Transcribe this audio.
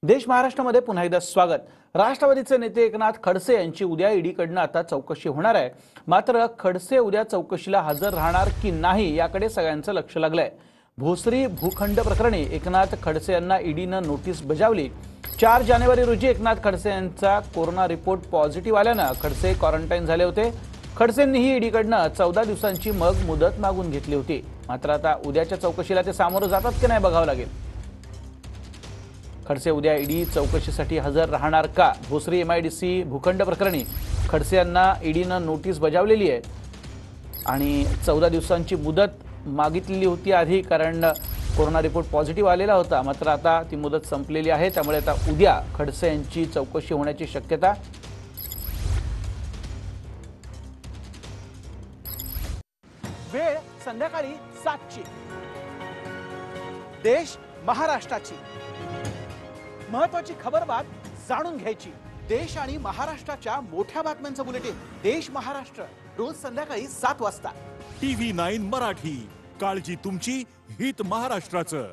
देश महाराष्ट्रामध्ये पुन्हा एकदा स्वागत। राष्ट्रवादीचे नेते एकनाथ खडसे यांची उद्या ईडीकडनं आता चौकशी होणार आहे। मात्र खडसे उद्या चौकशीला हजर राहणार की नाही याकडे सगळ्यांचं लक्ष लागलंय। भोसरी भूखंड प्रकरणी एकनाथ खडसे यांना ईडीनं नोटीस बजावली। 4 जानेवारी रोजी एकनाथ खडसे यांचा कोरोना रिपोर्ट पॉझिटिव्ह आल्यानं खडसे क्वारंटाईन झाले होते। खडसेंनीही ईडीकडनं 14 दिवसांची मग मुदत मागून घेतली होती। मात्र आता उद्याच्या चौकशीला ते सामोरं जातात की नाही बघावं लागेल। खडसे उद्या ईडी चौकशीसाठी हजर राहणार का? भोसरी एमआयडीसी भूखंड प्रकरणी खडसे यांना ईडीनं नोटीस बजावलेली आहे आणि 14 दिवसांची मुदत मागितलेली होती आधी, कारण कोरोना रिपोर्ट पॉझिटिव्ह आलेला होता। मात्र आता ती मुदत संपलेली आहे, त्यामुळे आता उद्या खडसे यांची चौकशी होण्याची शक्यता। वेळ संध्याकाळी 7ची। देश महाराष्ट्राची महत्वाची खबरबात जाणून घ्यायची। देश आणि महाराष्ट्राच्या मोठ्या बातम्यांचं बुलेटिन देश महाराष्ट्र रोज संध्याकाळी 7 वाजता। TV9 मराठी, काळजी तुमची, हित महाराष्ट्राचं।